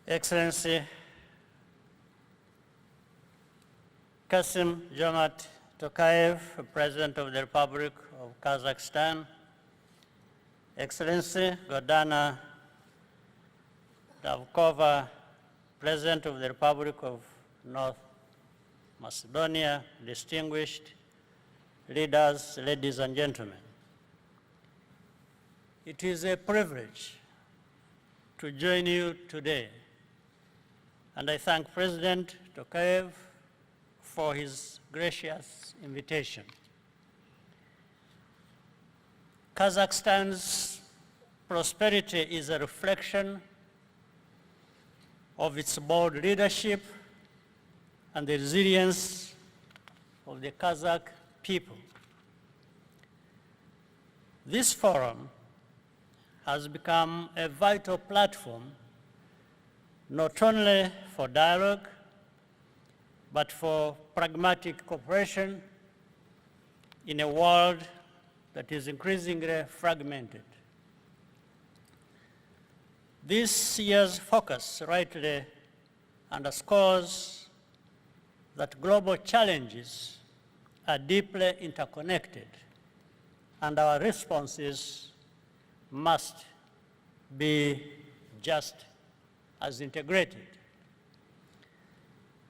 Excellency Kassym-Jomart Tokayev, President of the Republic of Kazakhstan, Excellency Gordana Davkova, President of the Republic of North Macedonia, distinguished leaders, ladies and gentlemen. It is a privilege to join you today, and I thank President Tokayev for his gracious invitation. Kazakhstan's prosperity is a reflection of its bold leadership and the resilience of the Kazakh people. This forum has become a vital platform not only for dialogue, but for pragmatic cooperation in a world that is increasingly fragmented. This year's focus rightly underscores that global challenges are deeply interconnected, and our responses must be just as integrated.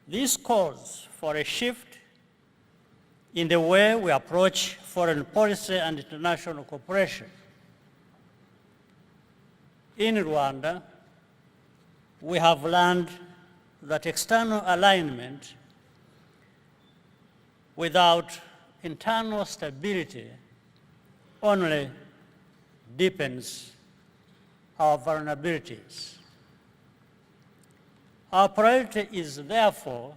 This calls for a shift in the way we approach foreign policy and international cooperation. In Rwanda, we have learned that external alignment without internal stability only deepens our vulnerabilities. Our priority is therefore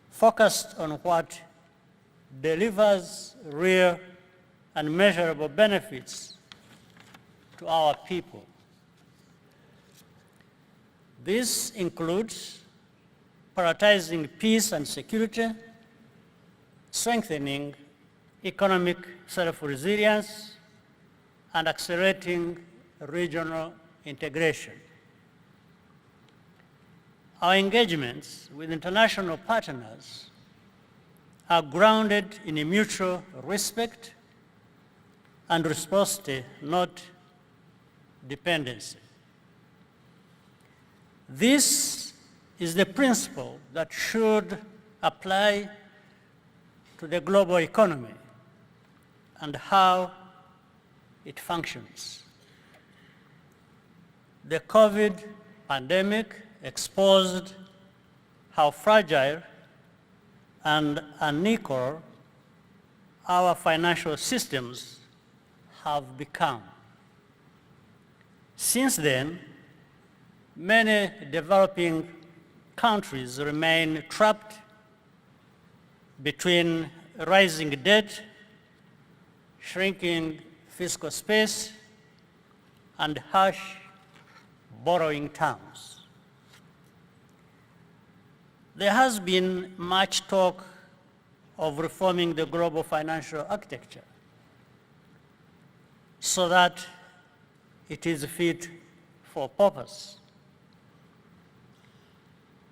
focused on what delivers real and measurable benefits to our people. This includes prioritizing peace and security, strengthening economic self-resilience, and accelerating regional integration. Our engagements with international partners are grounded in a mutual respect and reciprocity, not dependency. This is the principle that should apply to the global economy and how it functions. The COVID pandemic exposed how fragile and unequal our financial systems have become. Since then, many developing countries remain trapped between rising debt, shrinking fiscal space, and harsh borrowing terms. There has been much talk of reforming the global financial architecture so that it is fit for purpose.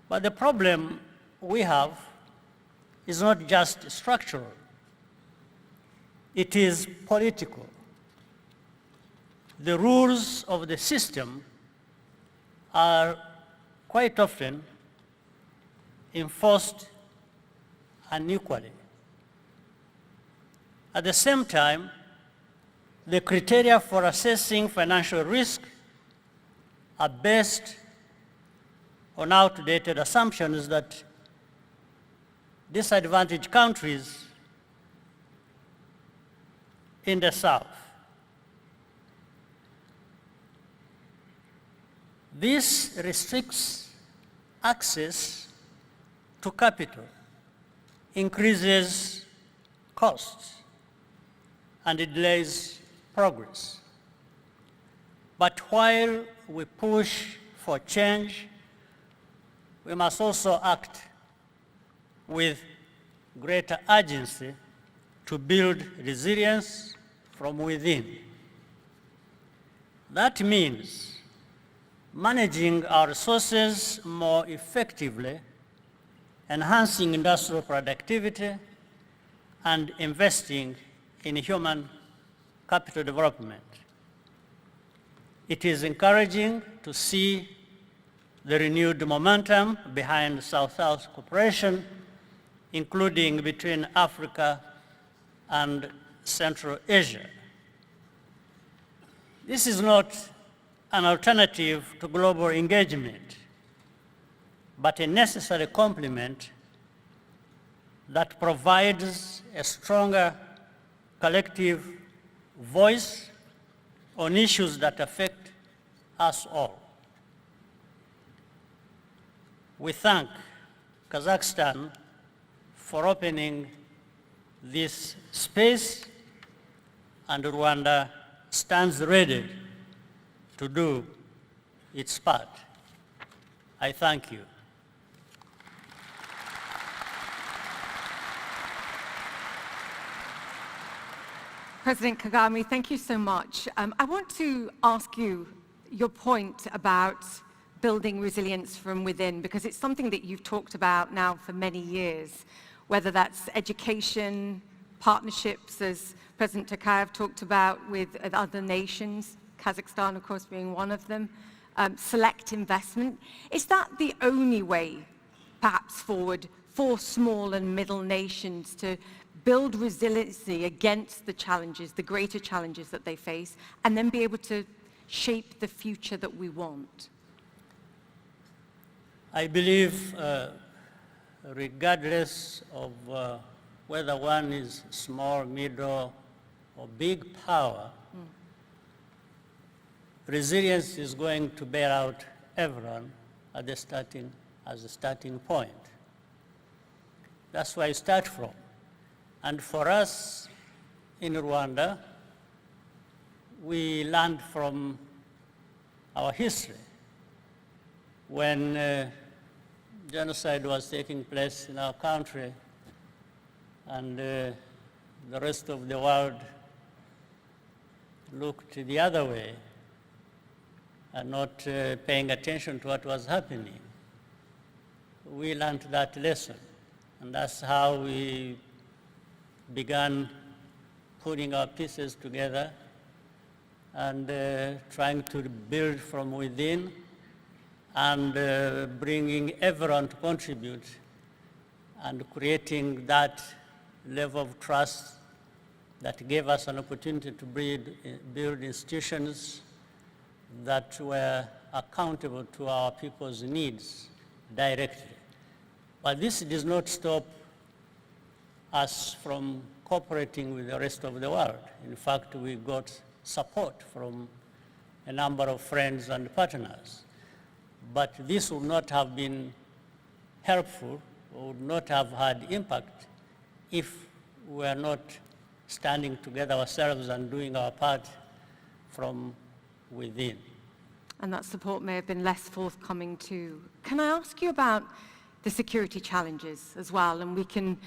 But the problem we have is not just structural, it is political. The rules of the system are quite often enforced unequally. At the same time, the criteria for assessing financial risk are based on outdated assumptions that disadvantaged countries in the South. This restricts access to capital, increases costs, and it delays progress. But while we push for change, we must also act with greater urgency to build resilience from within. That means managing our resources more effectively, enhancing industrial productivity, and investing in human capital development. It is encouraging to see the renewed momentum behind South-South cooperation, including between Africa and Central Asia. This is not an alternative to global engagement, but a necessary complement that provides a stronger collective voice on issues that affect us all. We thank Kazakhstan for opening this space, and Rwanda stands ready to do its part. I thank you. President Kagame, thank you so much. I want to ask you your point about building resilience from within, because it's something that you've talked about now for many years, whether that's education, partnerships, as President Tokayev talked about with other nations, Kazakhstan, of course, being one of them, select investment. Is that the only way, perhaps, forward for small and middle nations to build resiliency against the challenges, the greater challenges that they face, and then be able to shape the future that we want? I believe, regardless of whether one is small, middle, or big power, resilience is going to bear out everyone at the as a starting point. That's where I start from. And for us in Rwanda, we learned from our history. When genocide was taking place in our country and the rest of the world looked the other way and not paying attention to what was happening, we learned that lesson. And that's how we began putting our pieces together and trying to build from within and bringing everyone to contribute and creating that level of trust that gave us an opportunity to build institutions that were accountable to our people's needs directly. But this does not stop us from cooperating with the rest of the world. In fact, we got support from a number of friends and partners. But this would not have been helpful, or would not have had impact if we were not standing together ourselves and doing our part from within. And that support may have been less forthcoming too. Can I ask you about the security challenges as well? And we can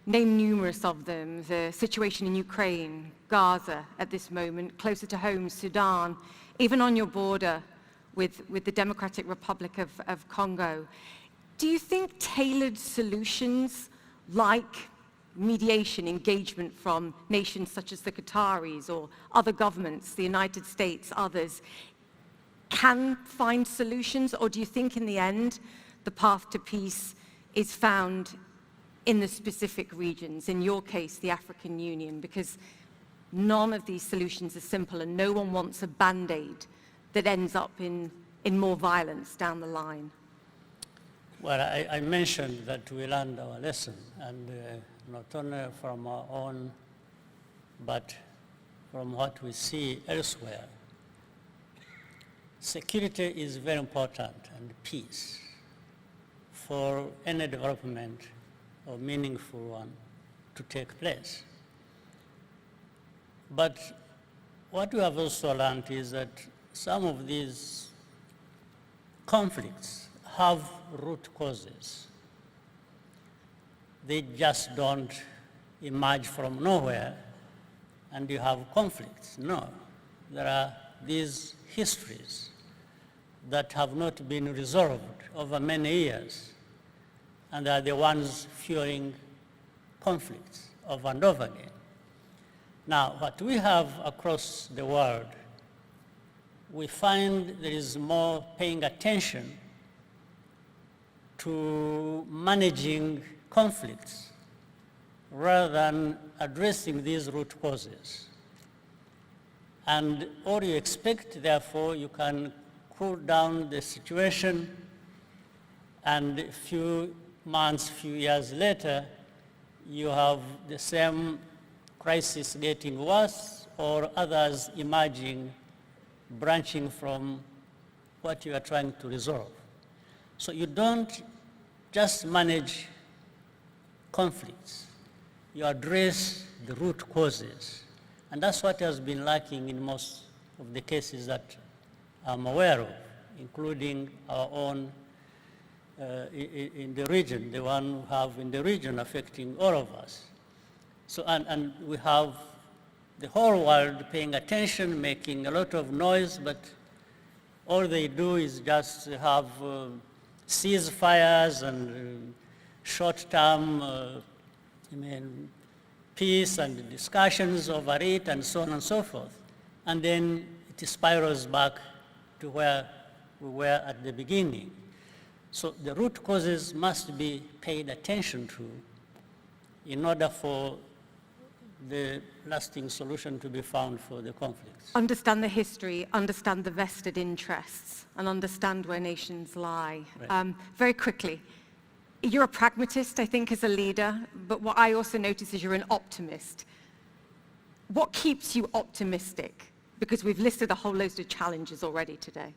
name numerous of them: the situation in Ukraine, Gaza at this moment, closer to home, Sudan, even on your border with the Democratic Republic of Congo. Do you think tailored solutions like mediation, engagement from nations such as the Qataris or other governments, the United States, others, can find solutions? Or do you think in the end the path to peace is found in the specific regions, in your case, the African Union? Because none of these solutions are simple, and no one wants a Band-Aid that ends up in more violence down the line. Well, I mentioned that we learned our lesson, and not only from our own, but from what we see elsewhere. Security is very important, and peace, for any development or meaningful one to take place. But what we have also learned is that some of these conflicts have root causes. They just don't emerge from nowhere and you have conflicts. No, there are these histories that have not been resolved over many years, and are the ones fueling conflicts over and over again. Now, what we have across the world, we find there is more paying attention to managing conflicts rather than addressing these root causes. And all you expect, therefore, you can cool down the situation, and a few months, few years later, you have the same crisis getting worse, or others emerging, branching from what you are trying to resolve. So you don't just manage conflicts, you address the root causes. And that's what has been lacking in most of the cases that I'm aware of, including our own in the region, the one we have in the region affecting all of us. So, and we have the whole world paying attention, making a lot of noise, but all they do is just have ceasefires and short-term peace and discussions over it and so on and so forth. And then it spirals back to where we were at the beginning. So the root causes must be paid attention to in order for the lasting solution to be found for the conflicts. Understand the history, understand the vested interests, and understand where nations lie. Right. Very quickly, you're a pragmatist, I think, as a leader, but what I also notice is you're an optimist. What keeps you optimistic? Because we've listed a whole load of challenges already today.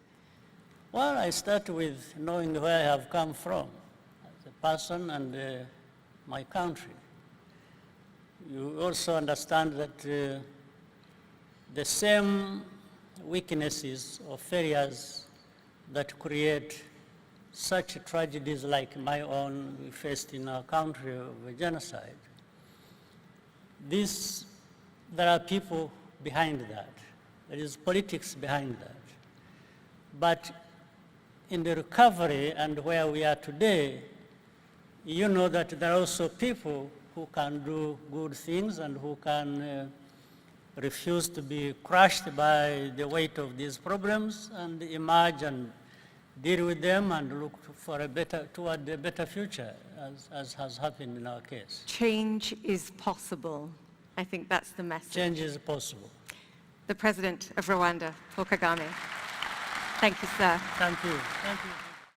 Well, I start with knowing where I have come from as a person and my country. You also understand that the same weaknesses or failures that create such tragedies like my own we faced in our country of a genocide, there are people behind that. There is politics behind that. But in the recovery and where we are today, you know that there are also people who can do good things and who can refuse to be crushed by the weight of these problems and emerge and deal with them and look for toward a better future, as has happened in our case. Change is possible. I think that's the message. Change is possible. The President of Rwanda, Paul Kagame. Thank you, sir. Thank you. Thank you.